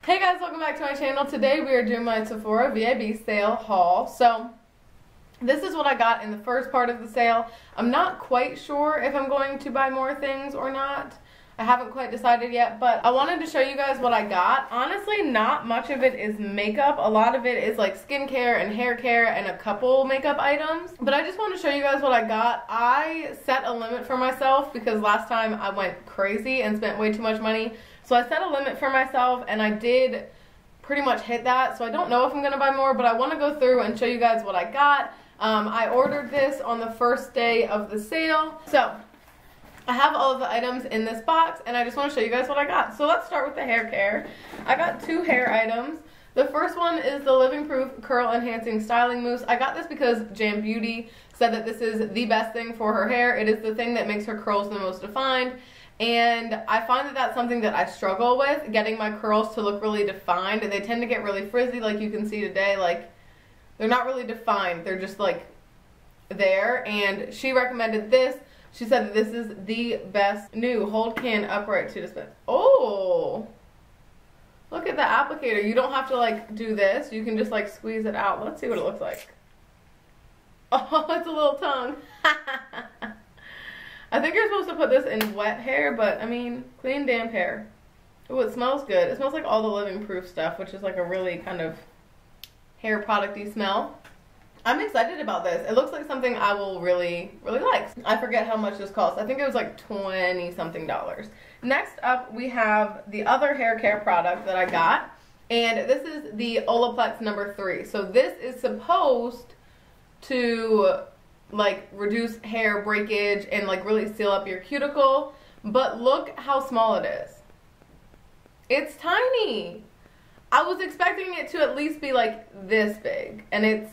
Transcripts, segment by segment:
Hey guys, welcome back to my channel. Today we are doing my Sephora VIB Sale haul. So this is what I got in the first part of the sale. I'm not quite sure if I'm going to buy more things or not. I haven't quite decided yet, but I wanted to show you guys what I got. Honestly, not much of it is makeup. A lot of it is like skincare and hair care and a couple makeup items. But I just want to show you guys what I got. I set a limit for myself because last time I went crazy and spent way too much money. So I set a limit for myself and I did pretty much hit that. So I don't know if I'm going to buy more, but I want to go through and show you guys what I got. I ordered this on the first day of the sale. So I have all of the items in this box and I just want to show you guys what I got. So let's start with the hair care. I got two hair items. The first one is the Living Proof Curl Enhancing Styling Mousse. I got this because Jam Beauty said that this is the best thing for her hair. It is the thing that makes her curls the most defined. And I find that that's something that I struggle with, getting my curls to look really defined. They tend to get really frizzy, like you can see today. Like, they're not really defined. They're just like there. And she recommended this. She said that this is the best new hold can upright to dispense. Oh, look at the applicator. You don't have to like do this. You can just like squeeze it out. Let's see what it looks like. Oh, it's a little tongue. I think you're supposed to put this in wet hair, but I mean, clean, damp hair. Oh, it smells good. It smells like all the Living Proof stuff, which is like a really kind of hair product-y smell. I'm excited about this. It looks like something I will really like. I forget how much this cost. I think it was like 20-something dollars. Next up, we have the other hair care product that I got, and this is the Olaplex Number 3. So this is supposed to like reduce hair breakage and like really seal up your cuticle, but look how small it is. It's tiny. I was expecting it to at least be like this big, and it's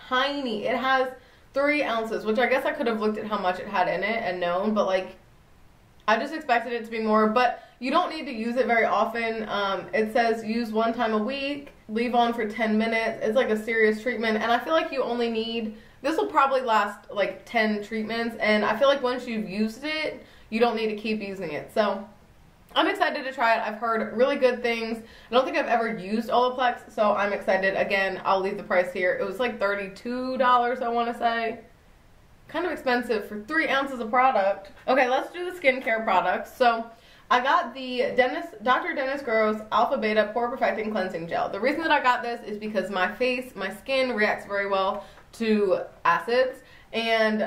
tiny. It has 3 ounces, which I guess I could have looked at how much it had in it and known, but like I just expected it to be more. But you don't need to use it very often. It says use 1 time a week, leave on for 10 minutes. It's like a serious treatment, and I feel like you only need, this will probably last like 10 treatments, and I feel like once you've used it, you don't need to keep using it. So I'm excited to try it. I've heard really good things. I don't think I've ever used Olaplex, so I'm excited. Again, I'll leave the price here. It was like $32, I want to say. Kind of expensive for 3 ounces of product. Okay, let's do the skincare products. So I got the Dr. Dennis Gross Alpha Beta Pore Perfecting Cleansing Gel. The reason that I got this is because my skin reacts very well to acids, and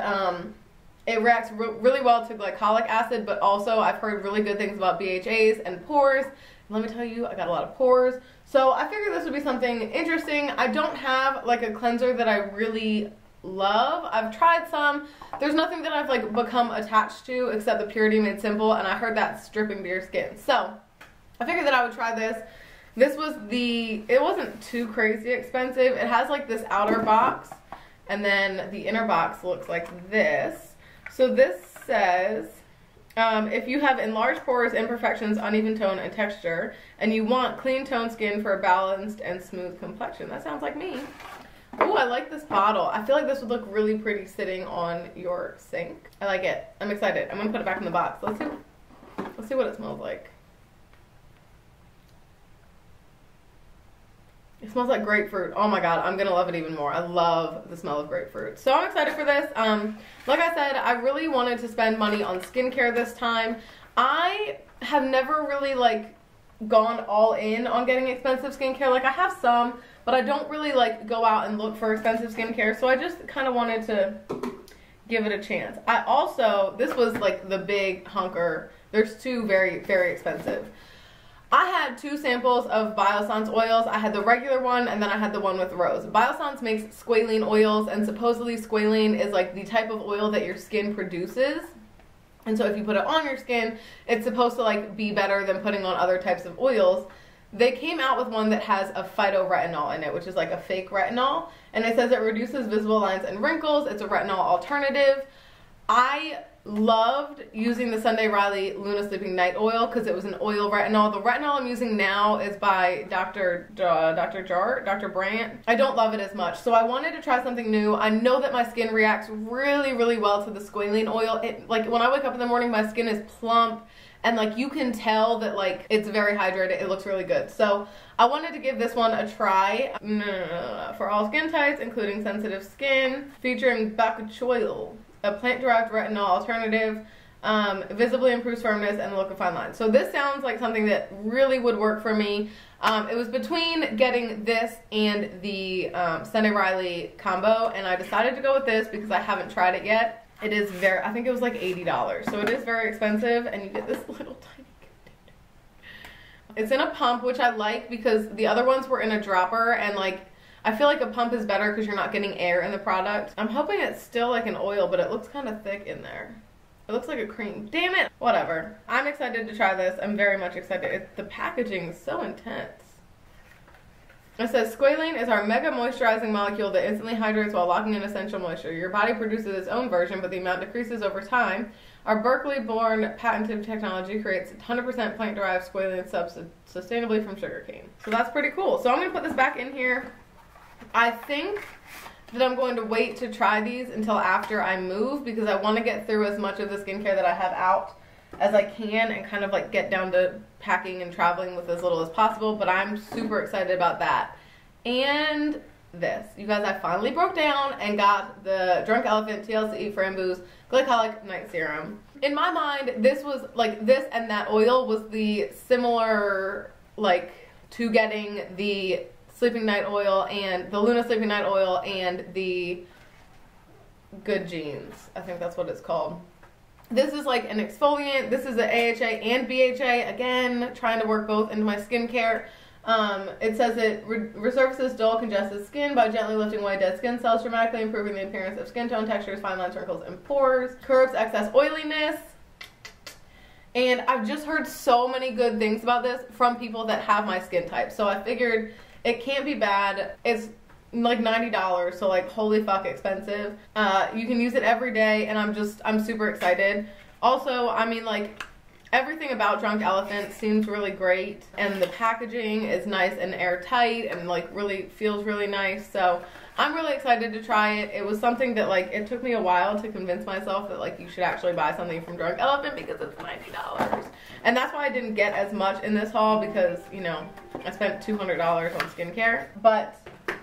it reacts really well to glycolic acid, but also I've heard really good things about BHAs and pores. Let me tell you, I got a lot of pores. So I figured this would be something interesting. I don't have like a cleanser that I really love. I've tried some. There's nothing that I've like become attached to except the Purity Made Simple, and I heard that's stripping to your skin. So I figured that I would try this. This was it wasn't too crazy expensive. It has like this outer box, and then the inner box looks like this. So this says, if you have enlarged pores, imperfections, uneven tone, and texture, and you want clean toned skin for a balanced and smooth complexion. That sounds like me. Oh, I like this bottle. I feel like this would look really pretty sitting on your sink. I like it. I'm excited. I'm gonna put it back in the box. Let's see what it smells like. It smells like grapefruit. Oh my god, I'm gonna love it even more. I love the smell of grapefruit. So I'm excited for this. Like I said, I really wanted to spend money on skincare this time. I have never really like gone all in on getting expensive skincare. Like I have some, but I don't really like go out and look for expensive skincare. So I just kind of wanted to give it a chance. I also, this was like the big hunker. There's 2 very expensive. I had 2 samples of Biossance oils. I had the regular one, and then I had the one with rose. Biossance makes squalene oils, and supposedly squalene is like the type of oil that your skin produces. And so if you put it on your skin, it's supposed to like be better than putting on other types of oils. They came out with one that has a phytoretinol in it, which is like a fake retinol, and it says it reduces visible lines and wrinkles. It's a retinol alternative. I loved using the Sunday Riley Luna Sleeping Night Oil because it was an oil retinol. The retinol I'm using now is by Dr. Brandt. I don't love it as much, so I wanted to try something new. I know that my skin reacts really well to the squalene oil. Like when I wake up in the morning, my skin is plump and like you can tell that like it's very hydrated. It looks really good. So I wanted to give this one a try. For all skin types, including sensitive skin, featuring bok choy, a plant-derived retinol alternative. Visibly improves firmness and the look of fine lines. So this sounds like something that really would work for me. It was between getting this and the Sunday Riley combo, and I decided to go with this because I haven't tried it yet. It is very, I think it was like $80, so it is very expensive, and you get this little tiny container. It's in a pump, which I like because the other ones were in a dropper, and like I feel like a pump is better because you're not getting air in the product. I'm hoping it's still like an oil, but it looks kind of thick in there. It looks like a cream. Damn it. Whatever. I'm excited to try this. I'm very much excited. The packaging is so intense. It says, squalane is our mega moisturizing molecule that instantly hydrates while locking in essential moisture. Your body produces its own version, but the amount decreases over time. Our Berkeley-born patented technology creates 100% plant-derived squalane sustainably from sugarcane. So that's pretty cool. So I'm going to put this back in here. I think that I'm going to wait to try these until after I move because I want to get through as much of the skincare that I have out as I can and kind of like get down to packing and traveling with as little as possible, but I'm super excited about that. And this. You guys, I finally broke down and got the Drunk Elephant TLC Framboos Glycolic Night Serum. In my mind, this was like this and that oil was the similar like to getting the Sleeping Night Oil and the Luna Sleeping Night Oil and the Good Genes. I think that's what it's called. This is like an exfoliant. This is an AHA and BHA. Again, trying to work both into my skincare. It says it resurfaces dull, congested skin by gently lifting away dead skin cells, dramatically improving the appearance of skin tone, textures, fine lines, wrinkles, and pores. Curbs excess oiliness. And I've just heard so many good things about this from people that have my skin type. So I figured it can't be bad. It's like $90, so like holy fuck expensive. You can use it every day, and I'm super excited. Also, I mean, like everything about Drunk Elephant seems really great, and the packaging is nice and airtight and like really feels really nice. So I'm really excited to try it. It was something that like it took me a while to convince myself that like you should actually buy something from Drunk Elephant because it's $90. And that's why I didn't get as much in this haul because, you know, I spent $200 on skincare. But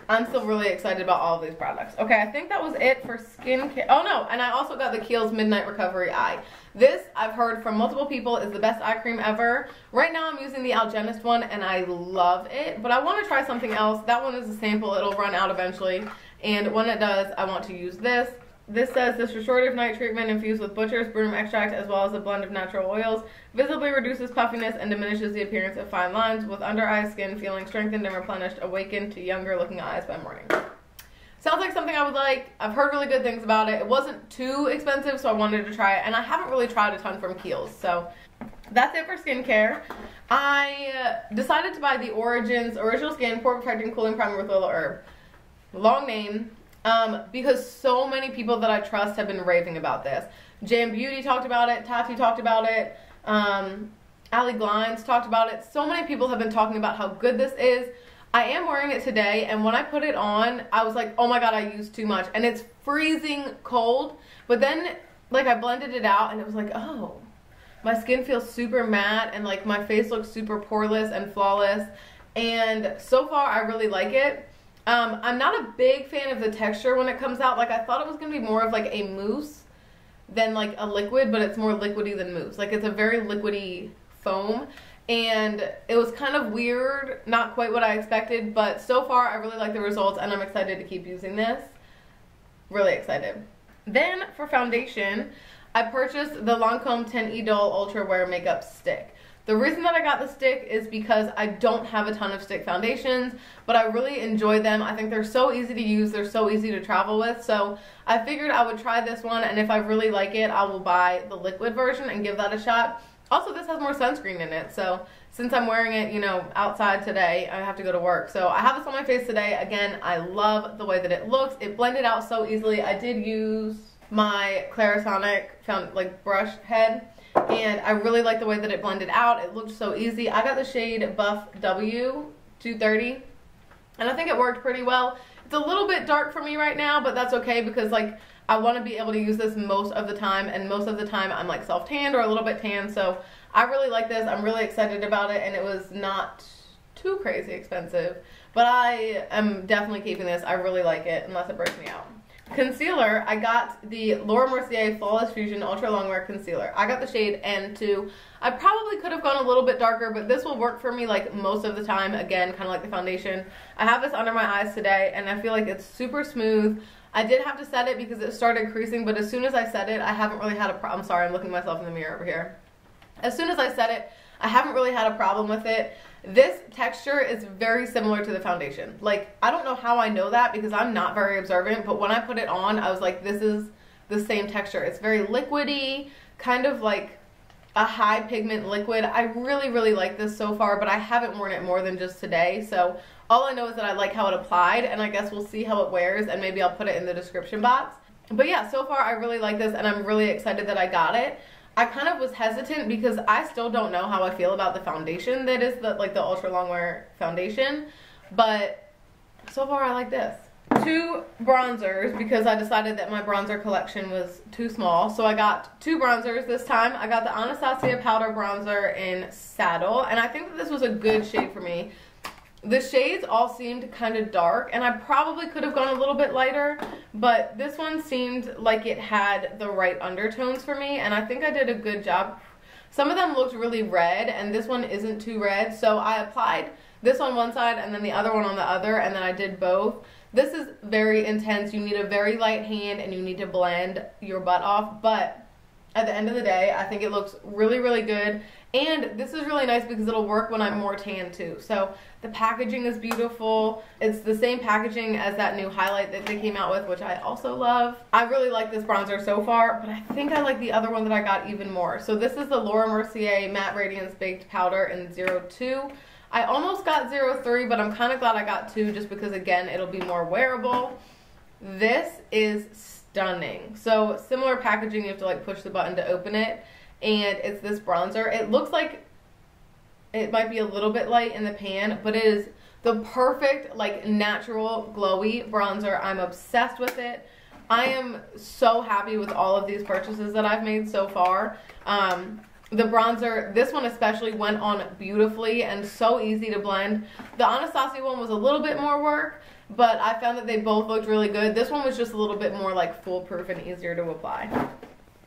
I'm still really excited about all of these products. Okay, I think that was it for skincare. Oh no, and I also got the Kiehls Midnight Recovery Eye. This, I've heard from multiple people, is the best eye cream ever. Right now I'm using the Algenist one and I love it, but I want to try something else. That one is a sample. It'll run out eventually, and when it does, I want to use this. This says this restorative night treatment infused with butcher's broom extract as well as a blend of natural oils visibly reduces puffiness and diminishes the appearance of fine lines, with under eye skin feeling strengthened and replenished, awakened to younger looking eyes by morning. Sounds like something I would like. I've heard really good things about it. It wasn't too expensive, so I wanted to try it, and I haven't really tried a ton from Kiehls. So that's it for skincare. I decided to buy the Origins Original Skin Pore Protecting Cooling Primer with Willow Herb. Long name. Because so many people that I trust have been raving about this. Jam Beauty talked about it, Tati talked about it, Allie Glines talked about it. So many people have been talking about how good this is. I am wearing it today, and when I put it on, I was like, oh my god, I used too much. And it's freezing cold, but then like I blended it out and it was like, oh, my skin feels super matte and like my face looks super poreless and flawless. And so far I really like it. I'm not a big fan of the texture when it comes out. Like I thought it was going to be more of like a mousse than like a liquid, but it's more liquidy than mousse. Like it's a very liquidy foam, and it was kind of weird, not quite what I expected, but so far I really like the results and I'm excited to keep using this. Really excited. Then for foundation, I purchased the Lancome 10 Idole Ultra Wear Makeup Stick. The reason that I got the stick is because I don't have a ton of stick foundations, but I really enjoy them. I think they're so easy to use, they're so easy to travel with, so I figured I would try this one, and if I really like it, I will buy the liquid version and give that a shot. Also, this has more sunscreen in it, so since I'm wearing it, you know, outside today, I have to go to work. So I have this on my face today. Again, I love the way that it looks. It blended out so easily. I did use my Clarisonic brush head, and I really like the way that it blended out. It looked so easy. I got the shade Buff W 230, and I think it worked pretty well. It's a little bit dark for me right now, but that's okay because like I want to be able to use this most of the time, and most of the time I'm like self-tanned or a little bit tan, so I really like this. I'm really excited about it, and it was not too crazy expensive, but I am definitely keeping this. I really like it, unless it breaks me out. Concealer, I got the Laura Mercier Flawless Fusion Ultra Longwear Concealer. I got the shade N2. I probably could have gone a little bit darker, but this will work for me like most of the time. Again, kind of like the foundation. I have this under my eyes today, and I feel like it's super smooth. I did have to set it because it started creasing, but as soon as I set it, I haven't really had a problem. I'm sorry, I'm looking at myself in the mirror over here. As soon as I set it, I haven't really had a problem with it. This texture is very similar to the foundation. Like, I don't know how I know that because I'm not very observant, but when I put it on, I was like, this is the same texture. It's very liquidy, kind of like a high pigment liquid. I really, really like this so far, but I haven't worn it more than just today. So all I know is that I like how it applied, and I guess we'll see how it wears, and maybe I'll put it in the description box. But yeah, so far I really like this, and I'm really excited that I got it. I kind of was hesitant because I still don't know how I feel about the foundation that is the Ultra Longwear foundation, but so far I like this. 2 bronzers because I decided that my bronzer collection was too small, so I got 2 bronzers this time. I got the Anastasia Powder Bronzer in Saddle, and I think that this was a good shade for me. The shades all seemed kind of dark, and I probably could have gone a little bit lighter, but this one seemed like it had the right undertones for me, and I think I did a good job. Some of them looked really red, and this one isn't too red, so I applied this on one side and then the other one on the other, and then I did both. This is very intense. You need a very light hand, and you need to blend your butt off, but at the end of the day, I think it looks really, really good. And this is really nice because it'll work when I'm more tan too. So the packaging is beautiful. It's the same packaging as that new highlight that they came out with, which I also love. I really like this bronzer so far, but I think I like the other one that I got even more. So this is the Laura Mercier Matte Radiance Baked Powder in 02. I almost got 03, but I'm kind of glad I got 2 just because, again, it'll be more wearable. This is stunning. So similar packaging, you have to like push the button to open it. And it's this bronzer. It looks like it might be a little bit light in the pan, but it is the perfect, like, natural, glowy bronzer. I'm obsessed with it. I am so happy with all of these purchases that I've made so far. The bronzer, this one especially, went on beautifully and so easy to blend. The Anastasia one was a little bit more work, but I found that they both looked really good. This one was just a little bit more, like, foolproof and easier to apply.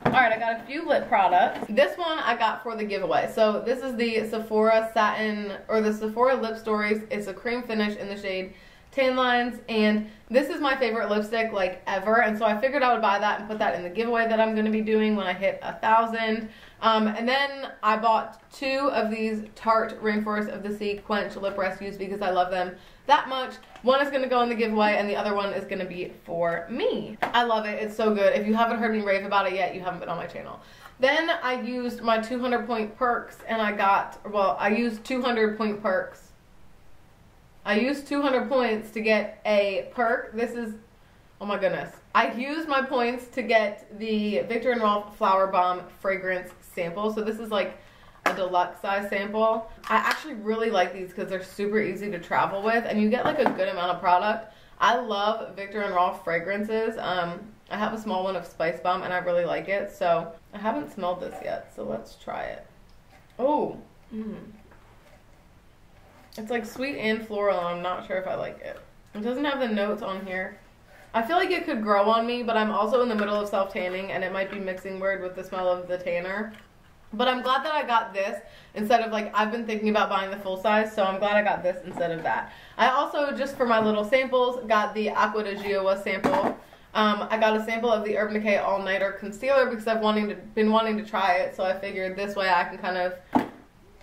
Alright, I got a few lip products. This one I got for the giveaway. So this is the Sephora Satin, or the Sephora Lip Stories. It's a cream finish in the shade Tan Lines, and this is my favorite lipstick like ever, and so I figured I would buy that and put that in the giveaway that I'm going to be doing when I hit 1,000. And then I bought 2 of these Tarte Rainforest of the Sea Quench Lip Rescues because I love them that much. One is going to go in the giveaway, and the other one is going to be for me. I love it. It's so good. If you haven't heard me rave about it yet, you haven't been on my channel. Then I used my 200 point perks, and I got, well, I used 200 point perks. I used 200 points to get a perk. This is, oh my goodness. I used my points to get the Viktor & Rolf Flower Bomb fragrance sample. So this is like a deluxe size sample. I actually really like these because they're super easy to travel with, and you get like a good amount of product. I love Viktor & Rolf fragrances. I have a small one of Spice Bomb, and I really like it. So I haven't smelled this yet, so let's try it. Oh, it's like sweet and floral, and I'm not sure if I like it. It doesn't have the notes on here. I feel like it could grow on me, but I'm also in the middle of self-tanning, and it might be mixing weird with the smell of the tanner. But I'm glad that I got this instead of, like, I've been thinking about buying the full size, so I'm glad I got this instead of that. I also, just for my little samples, got the Acqua di Gioia sample. I got a sample of the Urban Decay All Nighter Concealer because I've been wanting to try it, so I figured this way I can kind of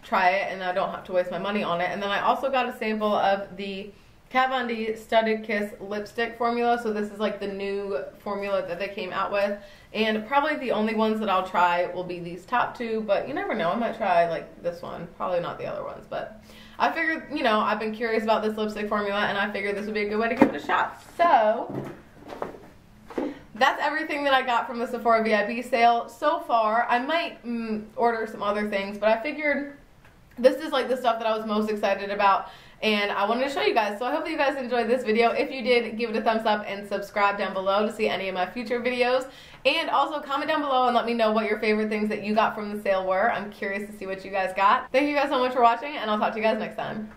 try it and I don't have to waste my money on it. And then I also got a sample of the Kat Von D Studded Kiss lipstick formula. So this is like the new formula that they came out with, and probably the only ones that I'll try will be these top 2, but you never know, I might try like this one, probably not the other ones. But I figured, you know, I've been curious about this lipstick formula, and I figured this would be a good way to give it a shot. So that's everything that I got from the Sephora VIB sale so far. I might order some other things, but I figured this is like the stuff that I was most excited about. and I wanted to show you guys. So I hope that you guys enjoyed this video. If you did, give it a thumbs up and subscribe down below to see any of my future videos. And also comment down below and let me know what your favorite things that you got from the sale were. I'm curious to see what you guys got. Thank you guys so much for watching, and I'll talk to you guys next time.